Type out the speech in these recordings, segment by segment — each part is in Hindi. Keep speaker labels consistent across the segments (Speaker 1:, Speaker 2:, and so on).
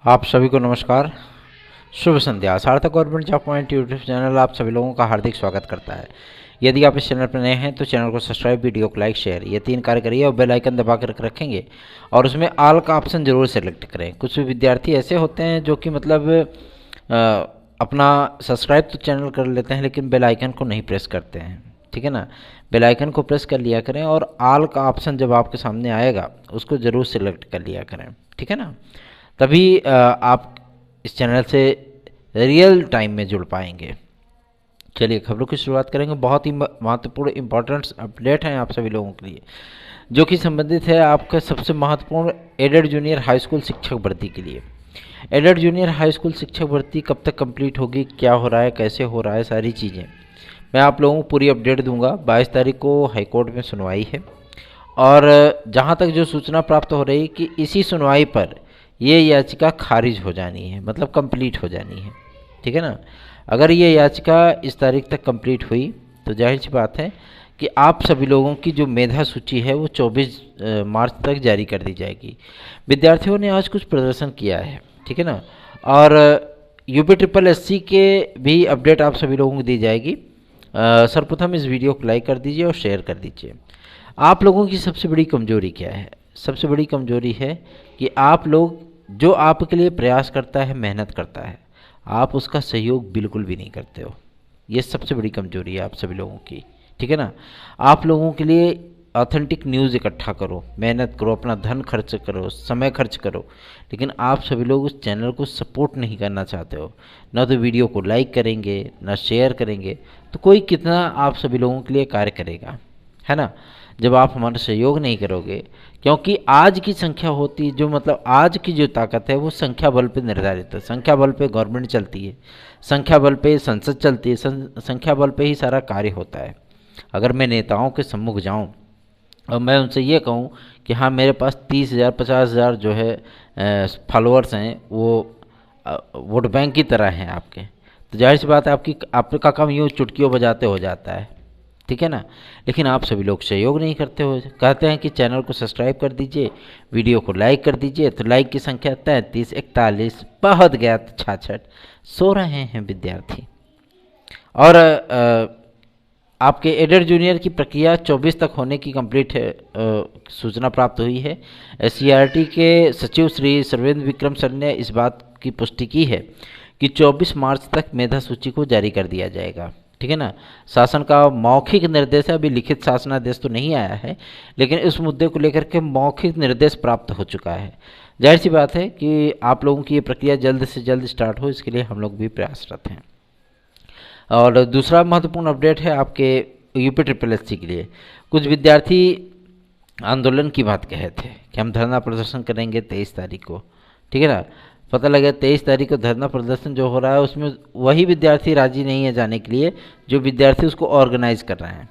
Speaker 1: आप सभी को नमस्कार, शुभ संध्या। सार्थक government job point YouTube channel आप सभी लोगों का हार्दिक स्वागत करता है। यदि आप इस चैनल पर नए हैं तो चैनल को सब्सक्राइब, वीडियो को लाइक, शेयर ये 3 कार्य करिए और बेल आइकन दबा कर रखेंगे और उसमें ऑल का ऑप्शन जरूर सेलेक्ट करें। कुछ विद्यार्थी ऐसे होते हैं जो कि मतलब अपना सब्सक्राइब तो चैनल कर लेते हैं लेकिन बेल आइकन को नहीं प्रेस करते हैं, ठीक है ना। बेल आइकन को प्रेस कर लिया करें और ऑल का ऑप्शन जब आपके सामने आएगा उसको ज़रूर सेलेक्ट कर लिया करें, ठीक है ना। तभी आप इस चैनल से रियल टाइम में जुड़ पाएंगे। चलिए खबरों की शुरुआत करेंगे। बहुत ही महत्वपूर्ण इंपॉर्टेंट अपडेट हैं आप सभी लोगों के लिए, जो कि संबंधित है आपका सबसे महत्वपूर्ण एडेड जूनियर हाई स्कूल शिक्षक भर्ती के लिए। एडेड जूनियर हाई स्कूल शिक्षक भर्ती कब तक कंप्लीट होगी, क्या हो रहा है, कैसे हो रहा है, सारी चीज़ें मैं आप लोगों को पूरी अपडेट दूंगा। 22 तारीख को हाईकोर्ट में सुनवाई है और जहां तक जो सूचना प्राप्त हो रही है कि इसी सुनवाई पर ये याचिका खारिज हो जानी है, मतलब कंप्लीट हो जानी है, ठीक है ना। अगर ये याचिका इस तारीख तक कंप्लीट हुई तो जाहिर सी बात है कि आप सभी लोगों की जो मेधा सूची है वो 24 मार्च तक जारी कर दी जाएगी। विद्यार्थियों ने आज कुछ प्रदर्शन किया है, ठीक है ना, और यूपी ट्रिपल एससी के भी अपडेट आप सभी लोगों को दी जाएगी। सर्वप्रथम इस वीडियो को लाइक कर दीजिए और शेयर कर दीजिए। आप लोगों की सबसे बड़ी कमजोरी क्या है? सबसे बड़ी कमजोरी है कि आप लोग, जो आपके लिए प्रयास करता है, मेहनत करता है, आप उसका सहयोग बिल्कुल भी नहीं करते हो। ये सबसे बड़ी कमजोरी है आप सभी लोगों की, ठीक है ना। आप लोगों के लिए ऑथेंटिक न्यूज़ इकट्ठा करो, मेहनत करो, अपना धन खर्च करो, समय खर्च करो, लेकिन आप सभी लोग उस चैनल को सपोर्ट नहीं करना चाहते हो। ना तो वीडियो को लाइक करेंगे, ना शेयर करेंगे, तो कोई कितना आप सभी लोगों के लिए कार्य करेगा, है ना, जब आप हमारा सहयोग नहीं करोगे। क्योंकि आज की संख्या होती, जो मतलब आज की जो ताकत है वो संख्या बल पे निर्धारित है। संख्या बल पे गवर्नमेंट चलती है, संख्या बल पे संसद चलती है, संख्या बल पे ही सारा कार्य होता है। अगर मैं नेताओं के सम्मुख जाऊं और मैं उनसे ये कहूं कि हाँ मेरे पास 30,000 50,000 जो है फॉलोअर्स हैं, वो वोट बैंक की तरह हैं आपके, तो जाहिर सी बात है आपका काम यूँ चुटकियों बजाते हो जाता है, ठीक है ना। लेकिन आप सभी लोग सहयोग नहीं करते हो। कहते हैं कि चैनल को सब्सक्राइब कर दीजिए, वीडियो को लाइक कर दीजिए, तो लाइक की संख्या 33, 41 बहुत गया तो 66, सो रहे हैं विद्यार्थी। और आपके एडेड जूनियर की प्रक्रिया 24 तक होने की कंप्लीट है, सूचना प्राप्त हुई है। एससीईआरटी के सचिव श्री सर्वेंद्र विक्रम सर ने इस बात की पुष्टि की है कि 24 मार्च तक मेधा सूची को जारी कर दिया जाएगा, ठीक है ना। शासन का मौखिक निर्देश है, अभी लिखित शासनादेश तो नहीं आया है, लेकिन इस मुद्दे को लेकर के मौखिक निर्देश प्राप्त हो चुका है। जाहिर सी बात है कि आप लोगों की ये प्रक्रिया जल्द से जल्द स्टार्ट हो, इसके लिए हम लोग भी प्रयासरत हैं। और दूसरा महत्वपूर्ण अपडेट है आपके यूपी ट्रिपल एससी के लिए। कुछ विद्यार्थी आंदोलन की बात कहे थे कि हम धरना प्रदर्शन करेंगे 23 तारीख को, ठीक है ना। पता लगा 23 तारीख को धरना प्रदर्शन जो हो रहा है उसमें वही विद्यार्थी राजी नहीं है जाने के लिए जो विद्यार्थी उसको ऑर्गेनाइज कर रहे हैं।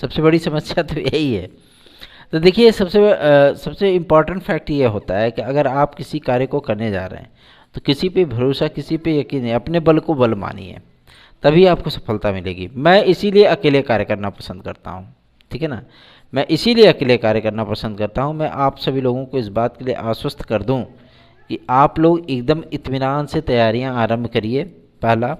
Speaker 1: सबसे बड़ी समस्या तो यही है। तो देखिए सबसे इम्पॉर्टेंट फैक्ट ये होता है कि अगर आप किसी कार्य को करने जा रहे हैं तो किसी पे भरोसा, किसी पे यकीन नहीं, अपने बल को बल मानिए, तभी आपको सफलता मिलेगी। मैं इसीलिए अकेले कार्य करना पसंद करता हूँ, ठीक है ना। मैं इसीलिए अकेले कार्य करना पसंद करता हूँ। मैं आप सभी लोगों को इस बात के लिए आश्वस्त कर दूँ कि आप लोग एकदम इत्मीनान से तैयारियां आरंभ करिए, पहला।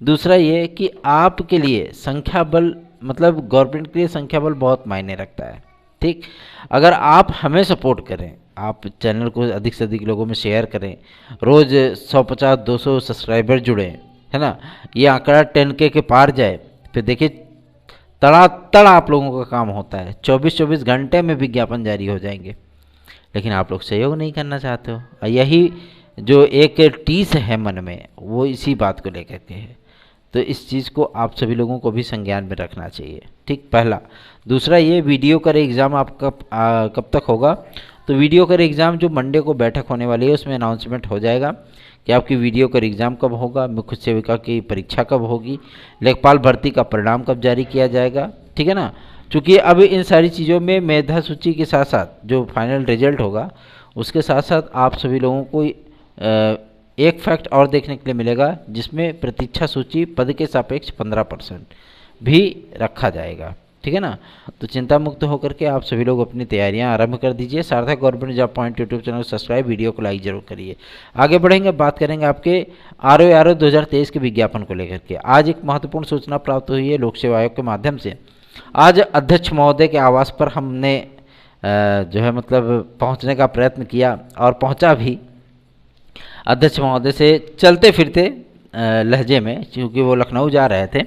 Speaker 1: दूसरा ये कि आपके लिए संख्या बल, मतलब गवर्नमेंट के लिए संख्या बल बहुत मायने रखता है, ठीक। अगर आप हमें सपोर्ट करें, आप चैनल को अधिक से अधिक लोगों में शेयर करें, रोज़ 150-200 सब्सक्राइबर जुड़े, है ना, ये आंकड़ा 10K के पार जाए, फिर देखिए तड़ातड़ आप लोगों का काम होता है, 24-24 घंटे में विज्ञापन जारी हो जाएंगे। लेकिन आप लोग सहयोग नहीं करना चाहते हो, और यही जो एक टीस है मन में वो इसी बात को लेकर के है। तो इस चीज़ को आप सभी लोगों को भी संज्ञान में रखना चाहिए, ठीक, पहला। दूसरा ये वीडियो कर एग्ज़ाम आपका कब तक होगा, तो वीडियो कर एग्ज़ाम जो मंडे को बैठक होने वाली है उसमें अनाउंसमेंट हो जाएगा कि आपकी वीडियो कर एग्ज़ाम कब होगा, मुख्य सेविका की परीक्षा कब होगी, लेखपाल भर्ती का परिणाम कब जारी किया जाएगा, ठीक है ना। चूँकि अब इन सारी चीज़ों में मेधा सूची के साथ साथ जो फाइनल रिजल्ट होगा उसके साथ साथ आप सभी लोगों को एक फैक्ट और देखने के लिए मिलेगा, जिसमें प्रतीक्षा सूची पद के सापेक्ष 15% भी रखा जाएगा, ठीक है ना। तो चिंता मुक्त होकर के आप सभी लोग अपनी तैयारियां आरंभ कर दीजिए। सार्थक government job point YouTube channel को सब्सक्राइब, वीडियो को लाइक जरूर करिए। आगे बढ़ेंगे, बात करेंगे आपके आरओ 2023 के विज्ञापन को लेकर के। आज एक महत्वपूर्ण सूचना प्राप्त हुई है लोक सेवा आयोग के माध्यम से। आज अध्यक्ष महोदय के आवास पर हमने जो है मतलब पहुंचने का प्रयत्न किया और पहुंचा भी। अध्यक्ष महोदय से चलते फिरते लहजे में, क्योंकि वो लखनऊ जा रहे थे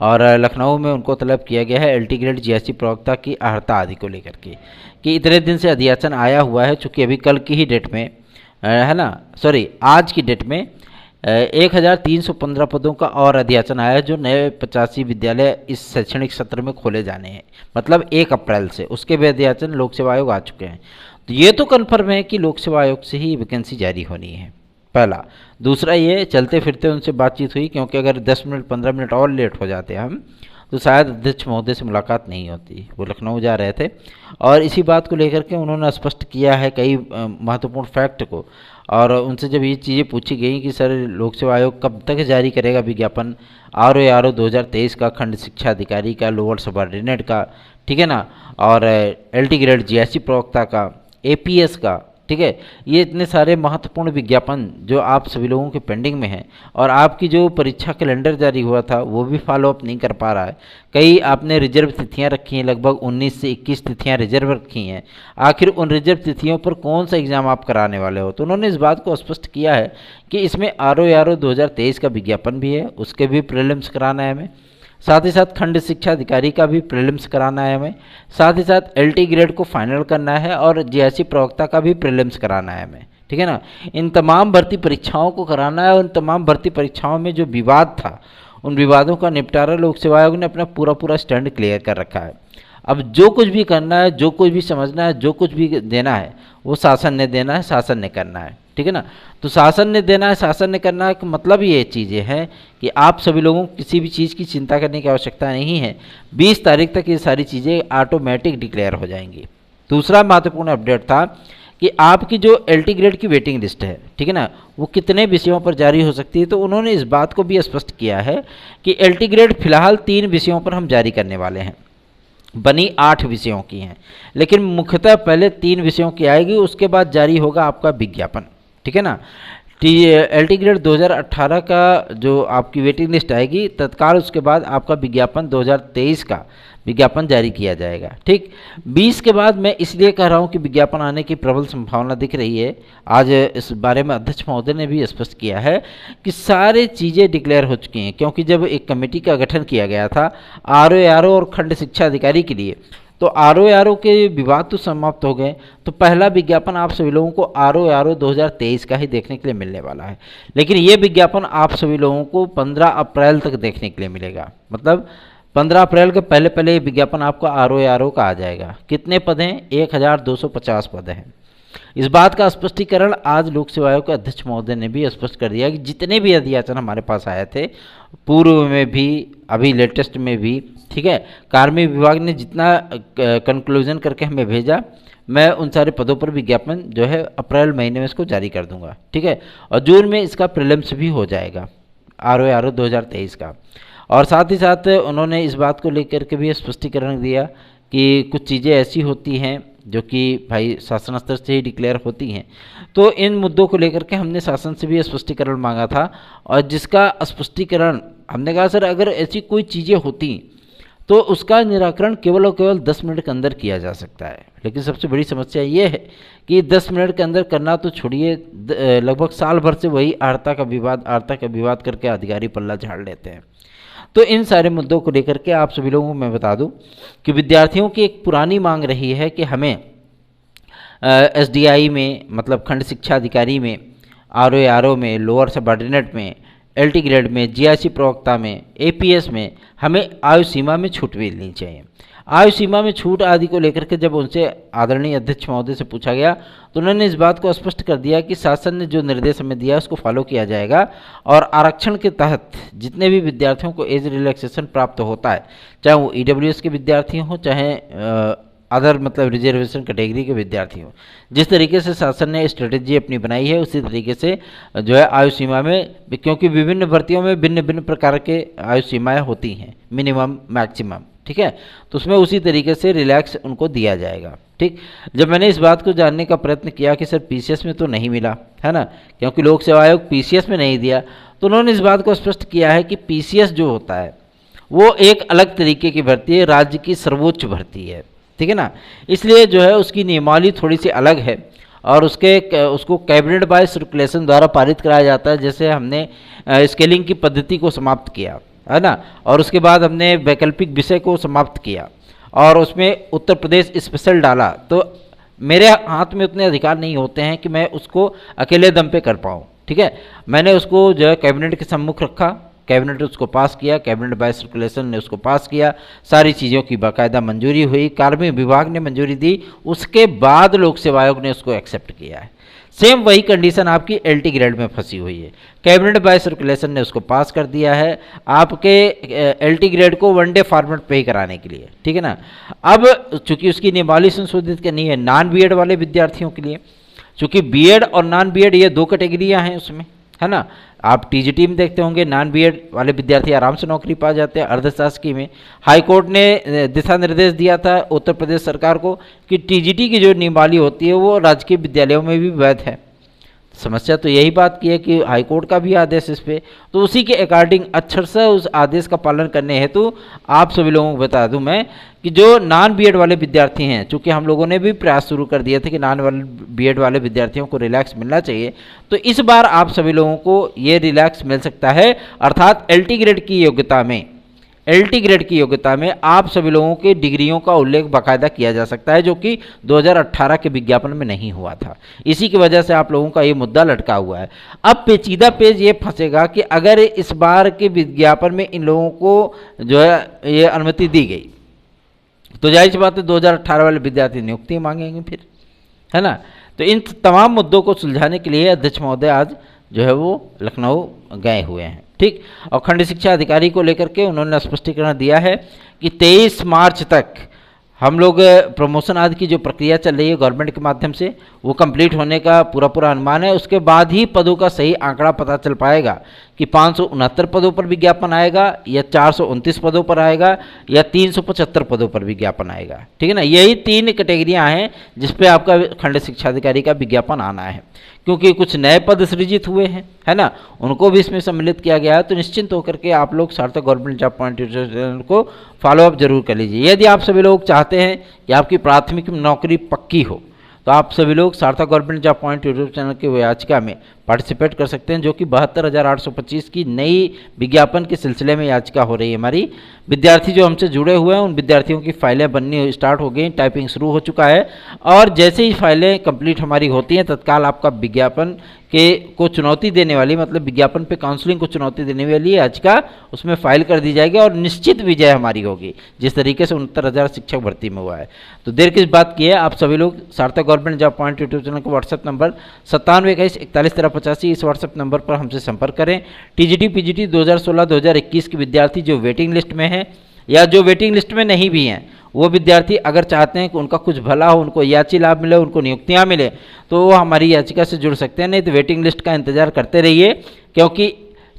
Speaker 1: और लखनऊ में उनको तलब किया गया है एलटी ग्रेड जीएसटी प्रवक्ता की अर्हता आदि को लेकर के कि इतने दिन से अध्याचन आया हुआ है। चूँकि अभी कल की ही डेट में है ना, सॉरी आज की डेट में 1315 पदों का और अध्याचन आया है, जो नए 85 विद्यालय इस शैक्षणिक सत्र में खोले जाने हैं, मतलब 1 अप्रैल से। उसके भी अध्याचन लोक सेवा आयोग आ चुके हैं। तो ये तो कन्फर्म है कि लोक सेवा आयोग से ही वैकेंसी जारी होनी है, पहला। दूसरा, ये चलते फिरते उनसे बातचीत हुई, क्योंकि अगर 10 मिनट 15 मिनट और लेट हो जाते हम तो शायद अध्यक्ष महोदय से मुलाकात नहीं होती। वो लखनऊ जा रहे थे और इसी बात को लेकर के उन्होंने स्पष्ट किया है कई महत्वपूर्ण फैक्ट को। और उनसे जब ये चीज़ें पूछी गई कि सर लोक सेवा आयोग कब तक जारी करेगा विज्ञापन आरओ 2023 का, खंड शिक्षा अधिकारी का, लोअर सबऑर्डिनेट का, ठीक है ना, और एलटी ग्रेड जीएसटी प्रवक्ता का, एपीएस का, ठीक है, ये इतने सारे महत्वपूर्ण विज्ञापन जो आप सभी लोगों के पेंडिंग में हैं। और आपकी जो परीक्षा कैलेंडर जारी हुआ था वो भी फॉलोअप नहीं कर पा रहा है। कई आपने रिजर्व तिथियां रखी हैं, लगभग 19 से 21 तिथियां रिजर्व रखी हैं। आखिर उन रिजर्व तिथियों पर कौन सा एग्ज़ाम आप कराने वाले हो? तो उन्होंने इस बात को स्पष्ट किया है कि इसमें आरओ 2023 का विज्ञापन भी है, उसके भी प्रीलिम्स कराना है हमें। साथ ही साथ खंड शिक्षा अधिकारी का भी प्रीलिम्स कराना है हमें। साथ ही साथ एलटी ग्रेड को फाइनल करना है और जीएसटी प्रवक्ता का भी प्रीलिम्स कराना है हमें, ठीक है ना। इन तमाम भर्ती परीक्षाओं को कराना है और उन तमाम भर्ती परीक्षाओं में जो विवाद था उन विवादों का निपटारा लोक सेवा आयोग ने अपना पूरा स्टैंड क्लियर कर रखा है। अब जो कुछ भी करना है, जो कुछ भी समझना है, जो कुछ भी देना है वो शासन ने देना है, शासन ने करना है, ठीक है ना। तो शासन ने देना है, शासन ने करना है, मतलब ये चीज़ें हैं कि आप सभी लोगों को किसी भी चीज़ की चिंता करने की आवश्यकता नहीं है। 20 तारीख तक ये सारी चीज़ें ऑटोमेटिक डिक्लेयर हो जाएंगी। दूसरा महत्वपूर्ण अपडेट था कि आपकी जो एलटी ग्रेड की वेटिंग लिस्ट है, ठीक है ना, वो कितने विषयों पर जारी हो सकती है। तो उन्होंने इस बात को भी स्पष्ट किया है कि एलटी ग्रेड फिलहाल 3 विषयों पर हम जारी करने वाले हैं। बनी 8 विषयों की हैं, लेकिन मुख्यतः पहले 3 विषयों की आएगी, उसके बाद जारी होगा आपका विज्ञापन, ठीक है ना। एलटी ग्रेड 2018 का जो आपकी वेटिंग लिस्ट आएगी, तत्काल उसके बाद आपका विज्ञापन 2023 का विज्ञापन जारी किया जाएगा, ठीक। 20 के बाद मैं इसलिए कह रहा हूं कि विज्ञापन आने की प्रबल संभावना दिख रही है। आज इस बारे में अध्यक्ष महोदय ने भी स्पष्ट किया है कि सारी चीज़ें डिक्लेयर हो चुकी हैं, क्योंकि जब एक कमेटी का गठन किया गया था आरओ और खंड शिक्षा अधिकारी के लिए, तो आरओ के विवाद तो समाप्त हो गए। तो पहला विज्ञापन आप सभी लोगों को आरओ 2023 का ही देखने के लिए मिलने वाला है। लेकिन ये विज्ञापन आप सभी लोगों को 15 अप्रैल तक देखने के लिए मिलेगा, मतलब 15 अप्रैल के पहले पहले ये विज्ञापन आपको आरओ का आ जाएगा। कितने पद हैं? 1250 पद हैं। इस बात का स्पष्टीकरण आज लोक सेवा आयोग के अध्यक्ष महोदय ने भी स्पष्ट कर दिया कि जितने भी अध्याचन हमारे पास आए थे, पूर्व में भी, अभी लेटेस्ट में भी, ठीक है, कार्मिक विभाग ने जितना कंक्लूजन करके हमें भेजा, मैं उन सारे पदों पर विज्ञापन जो है अप्रैल महीने में इसको जारी कर दूंगा, ठीक है। और जून में इसका प्रीलिम्स भी हो जाएगा आरओ 2023 का। और साथ ही साथ उन्होंने इस बात को लेकर के भी स्पष्टीकरण दिया कि कुछ चीज़ें ऐसी होती हैं जो कि भाई शासन स्तर से ही डिक्लेयर होती हैं। तो इन मुद्दों को लेकर के हमने शासन से भी स्पष्टीकरण मांगा था, और जिसका स्पष्टीकरण हमने कहा सर अगर ऐसी कोई चीज़ें होती तो उसका निराकरण केवल और केवल 10 मिनट के अंदर किया जा सकता है। लेकिन सबसे बड़ी समस्या ये है कि 10 मिनट के अंदर करना तो छोड़िए, लगभग साल भर से वही आर्ता का विवाद करके अधिकारी पल्ला झाड़ लेते हैं। तो इन सारे मुद्दों को लेकर के आप सभी लोगों को मैं बता दूं कि विद्यार्थियों की एक पुरानी मांग रही है कि हमें एसडीआई में, मतलब खंड शिक्षा अधिकारी में, आरओ में, लोअर सबऑर्डिनेट में, एलटी ग्रेड में, जीआईसी प्रवक्ता में, एपीएस में हमें आयु सीमा में छूट मिलनी चाहिए। आयु सीमा में छूट आदि को लेकर के जब उनसे आदरणीय अध्यक्ष महोदय से पूछा गया तो उन्होंने इस बात को स्पष्ट कर दिया कि शासन ने जो निर्देश हमें दिया उसको फॉलो किया जाएगा, और आरक्षण के तहत जितने भी विद्यार्थियों को एज रिलैक्सेशन प्राप्त होता है, चाहे वो ईडब्ल्यूएस के विद्यार्थी हों, चाहे अदर मतलब रिजर्वेशन कैटेगरी के विद्यार्थी हों, जिस तरीके से शासन ने स्ट्रेटेजी अपनी बनाई है उसी तरीके से जो है आयु सीमा में, क्योंकि विभिन्न भर्तियों में भिन्न भिन्न प्रकार के आयु सीमाएँ होती हैं, मिनिमम मैक्सिमम, ठीक है। तो उसमें उसी तरीके से रिलैक्स उनको दिया जाएगा। ठीक, जब मैंने इस बात को जानने का प्रयत्न किया कि सर पीसीएस में तो नहीं मिला है ना, क्योंकि लोक सेवा आयोग पीसीएस में नहीं दिया, तो उन्होंने इस बात को स्पष्ट किया है कि पीसीएस जो होता है वो एक अलग तरीके की भर्ती है, राज्य की सर्वोच्च भर्ती है, ठीक है ना। इसलिए जो है उसकी नियमावली थोड़ी सी अलग है और उसको कैबिनेट बाय सर्कुलेशन द्वारा पारित कराया जाता है। जैसे हमने स्केलिंग की पद्धति को समाप्त किया है ना, और उसके बाद हमने वैकल्पिक विषय को समाप्त किया और उसमें उत्तर प्रदेश स्पेशल डाला, तो मेरे हाथ में उतने अधिकार नहीं होते हैं कि मैं उसको अकेले दम पे कर पाऊँ, ठीक है। मैंने उसको जो है कैबिनेट के सम्मुख रखा, कैबिनेट ने उसको पास किया, कैबिनेट बाय सर्कुलेशन ने उसको पास किया, सारी चीज़ों की बाकायदा मंजूरी हुई, कार्मिक विभाग ने मंजूरी दी, उसके बाद लोक सेवा आयोग ने उसको एक्सेप्ट किया है। सेम वही कंडीशन आपकी एलटी ग्रेड में फंसी हुई है। कैबिनेट बाय सर्कुलेशन ने उसको पास कर दिया है आपके एलटी ग्रेड को वनडे फॉर्मेट पे ही कराने के लिए, ठीक है ना। अब चूंकि उसकी नियमावली संशोधित करनी है नॉन बीएड वाले विद्यार्थियों के लिए, चूंकि बीएड और नॉन बीएड ये दो कैटेगरियां हैं उसमें, है ना। आप टीजीटी में देखते होंगे नॉन बीएड वाले विद्यार्थी आराम से नौकरी पा जाते हैं अर्धशासकीय में। हाई कोर्ट ने दिशा निर्देश दिया था उत्तर प्रदेश सरकार को कि टीजीटी की जो नियमावली होती है वो राजकीय विद्यालयों में भी वैध है। समस्या तो यही बात की है कि हाई कोर्ट का भी आदेश इस पे, तो उसी के अकॉर्डिंग अक्षरशः उस आदेश का पालन करने हेतु आप सभी लोगों को बता दूं मैं कि जो नॉन बीएड वाले विद्यार्थी हैं, चूंकि हम लोगों ने भी प्रयास शुरू कर दिए थे कि नॉन बीएड वाले विद्यार्थियों को रिलैक्स मिलना चाहिए, तो इस बार आप सभी लोगों को ये रिलैक्स मिल सकता है। अर्थात एलटी ग्रेड की योग्यता में, एलटी ग्रेड की योग्यता में आप सभी लोगों के डिग्रियों का उल्लेख बाकायदा किया जा सकता है, जो कि 2018 के विज्ञापन में नहीं हुआ था। इसी की वजह से आप लोगों का ये मुद्दा लटका हुआ है। अब पेचीदा पेज ये फंसेगा कि अगर इस बार के विज्ञापन में इन लोगों को जो है ये अनुमति दी गई, तो जाहिर सी बात है 2018 वाले विद्यार्थी नियुक्ति मांगेंगे फिर, है ना। तो इन तमाम मुद्दों को सुलझाने के लिए अध्यक्ष महोदय आज जो है वो लखनऊ गए हुए हैं, ठीक। और खंड शिक्षा अधिकारी को लेकर के उन्होंने स्पष्टीकरण दिया है कि 23 मार्च तक हम लोग प्रमोशन आदि की जो प्रक्रिया चल रही है गवर्नमेंट के माध्यम से वो कंप्लीट होने का पूरा अनुमान है। उसके बाद ही पदों का सही आंकड़ा पता चल पाएगा कि 569 पदों पर विज्ञापन आएगा या 429 पदों पर आएगा या 375 पदों पर विज्ञापन आएगा, ठीक है ना। यही 3 कैटेगरियां हैं जिस पे आपका खंड शिक्षा अधिकारी का विज्ञापन आना है, क्योंकि कुछ नए पद सृजित हुए हैं, है ना, उनको भी इसमें सम्मिलित किया गया है। तो निश्चिंत होकर के आप लोग सार्थक government job point YouTube channel को फॉलोअप जरूर कर लीजिए। यदि आप सभी लोग चाहते हैं कि आपकी प्राथमिक नौकरी पक्की हो, तो आप सभी लोग सार्थक government job point YouTube channel की याचिका में पार्टिसिपेट कर सकते हैं, जो कि 72,825 की नई विज्ञापन के सिलसिले में याचिका हो रही है हमारी। विद्यार्थी जो हमसे जुड़े हुए हैं उन विद्यार्थियों की फाइलें बननी स्टार्ट हो गई, टाइपिंग शुरू हो चुका है, और जैसे ही फाइलें कंप्लीट हमारी होती हैं तत्काल आपका विज्ञापन को चुनौती देने वाली, मतलब विज्ञापन पे काउंसलिंग को चुनौती देने वाली याचिका उसमें फाइल कर दी जाएगी और निश्चित विजय हमारी होगी, जिस तरीके से 69,000 शिक्षक भर्ती में हुआ है। तो देर किस बात की है, आप सभी लोग सार्थक government job point YouTube channel को व्हाट्सएप नंबर 9721411385 इस व्हाट्सएप नंबर पर हमसे संपर्क करें। टीजीटी पीजीटी 2016-2021 के विद्यार्थी जो वेटिंग लिस्ट में हैं या जो वेटिंग लिस्ट में नहीं भी हैं, वो विद्यार्थी अगर चाहते हैं कि उनका कुछ भला हो, उनको याची लाभ मिले, उनको नियुक्तियां मिले, तो वो हमारी याचिका से जुड़ सकते हैं। नहीं तो वेटिंग लिस्ट का इंतजार करते रहिए, क्योंकि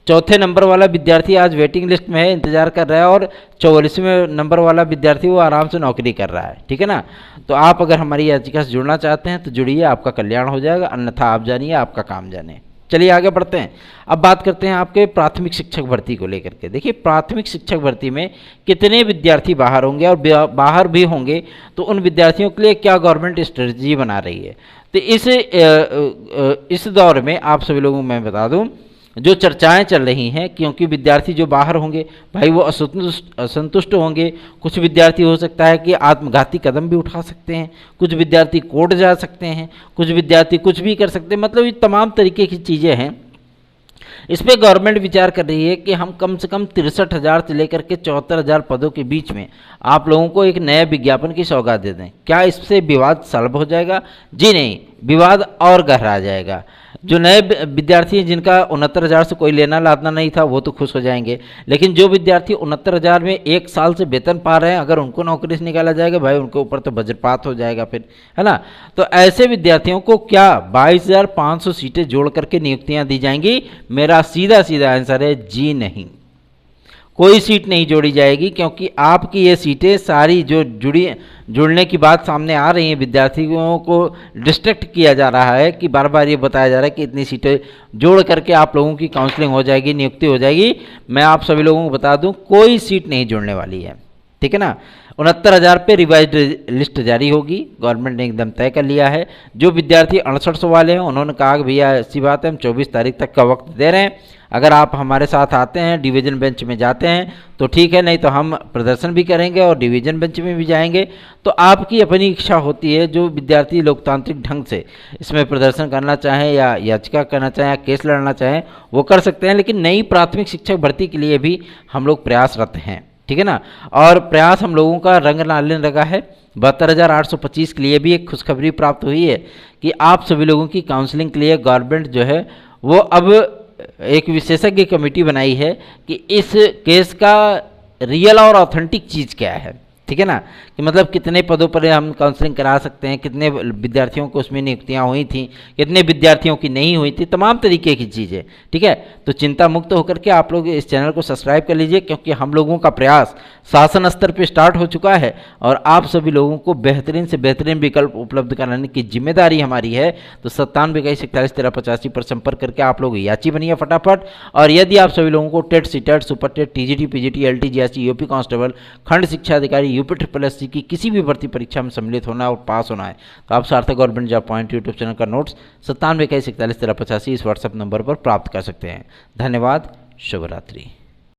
Speaker 1: 4थे नंबर वाला विद्यार्थी आज वेटिंग लिस्ट में है, इंतजार कर रहा है, और 44वें नंबर वाला विद्यार्थी वो आराम से नौकरी कर रहा है, ठीक है ना। तो आप अगर हमारी याचिका से जुड़ना चाहते हैं तो जुड़िए, आपका कल्याण हो जाएगा, अन्यथा आप जानिए आपका काम जाने। चलिए आगे बढ़ते हैं। अब बात करते हैं आपके प्राथमिक शिक्षक भर्ती को लेकर के। देखिए प्राथमिक शिक्षक भर्ती में कितने विद्यार्थी बाहर होंगे, और बाहर भी होंगे तो उन विद्यार्थियों के लिए क्या गवर्नमेंट स्ट्रेटजी बना रही है। तो इस दौर में आप सभी लोगों को मैं बता दूं जो चर्चाएं चल रही हैं, क्योंकि विद्यार्थी जो बाहर होंगे भाई वो असंतुष्ट होंगे। कुछ विद्यार्थी हो सकता है कि आत्मघाती कदम भी उठा सकते हैं, कुछ विद्यार्थी कोर्ट जा सकते हैं, कुछ विद्यार्थी कुछ भी कर सकते हैं, मतलब ये तमाम तरीके की चीज़ें हैं। इस पर गवर्नमेंट विचार कर रही है कि हम कम से कम 63,000 से लेकर के 74,000 पदों के बीच में आप लोगों को एक नए विज्ञापन की सौगात दे दें। क्या इससे विवाद सॉल्व हो जाएगा? जी नहीं, विवाद और गहरा जाएगा। जो नए विद्यार्थी हैं जिनका 69,000 से कोई लेना लादना नहीं था वो तो खुश हो जाएंगे, लेकिन जो विद्यार्थी 69,000 में 1 साल से वेतन पा रहे हैं, अगर उनको नौकरी से निकाला जाएगा भाई उनके ऊपर तो वज्रपात हो जाएगा फिर, है ना। तो ऐसे विद्यार्थियों को क्या 22,500 सीटें जोड़ करके नियुक्तियां दी जाएंगी? मेरा सीधा सीधा आंसर है जी नहीं। कोई सीट नहीं जोड़ी जाएगी, क्योंकि आपकी ये सीटें सारी जो जुड़ने की बात सामने आ रही है, विद्यार्थियों को डिस्ट्रैक्ट किया जा रहा है कि बार बार ये बताया जा रहा है कि इतनी सीटें जोड़ करके आप लोगों की काउंसलिंग हो जाएगी, नियुक्ति हो जाएगी। मैं आप सभी लोगों को बता दूं, कोई सीट नहीं जुड़ने वाली है, ठीक है ना। 69,000 पे रिवाइज्ड लिस्ट जारी होगी, गवर्नमेंट ने एकदम तय कर लिया है। जो विद्यार्थी 6800 वाले हैं उन्होंने कहा कि भैया ऐसी बात है, हम 24 तारीख तक का वक्त दे रहे हैं, अगर आप हमारे साथ आते हैं, डिवीज़न बेंच में जाते हैं तो ठीक है, नहीं तो हम प्रदर्शन भी करेंगे और डिवीज़न बेंच में भी जाएंगे। तो आपकी अपनी इच्छा होती है, जो विद्यार्थी लोकतांत्रिक ढंग से इसमें प्रदर्शन करना चाहें या याचिका करना चाहें या केस लड़ना चाहें वो कर सकते हैं। लेकिन नई प्राथमिक शिक्षक भर्ती के लिए भी हम लोग प्रयासरत हैं, ठीक है ना। और प्रयास हम लोगों का रंग लाने लगा है। 72,825 के लिए भी एक खुशखबरी प्राप्त हुई है कि आप सभी लोगों की काउंसलिंग के लिए गवर्नमेंट जो है वो अब एक विशेषज्ञ कमेटी बनाई है कि इस केस का रियल और ऑथेंटिक चीज़ क्या है, ठीक है ना, कि मतलब कितने पदों पर हम काउंसलिंग करा सकते हैं, कितने विद्यार्थियों को उसमें नियुक्तियां हुई थी, कितने विद्यार्थियों की नहीं हुई थी, तमाम तरीके की चीज़ें, ठीक है। तो चिंता मुक्त होकर के आप लोग इस चैनल को सब्सक्राइब कर लीजिए, क्योंकि हम लोगों का प्रयास शासन स्तर पर स्टार्ट हो चुका है और आप सभी लोगों को बेहतरीन से बेहतरीन विकल्प उपलब्ध कराने की जिम्मेदारी हमारी है। तो 9721411385 पर संपर्क करके आप लोग याची बनिए फटाफट। और यदि आप सभी लोगों को TET, CTET, super TET, TGT, PGT, LT, GST, UP constable, खंड शिक्षा अधिकारी, यूपी SSC की किसी भी भर्ती परीक्षा में सम्मिलित होना और पास होना है तो आप सार्थक government job point YouTube channel का नोट्स 9721411385 इस व्हाट्सएप नंबर पर प्राप्त कर सकते हैं। धन्यवाद, शुभ रात्रि।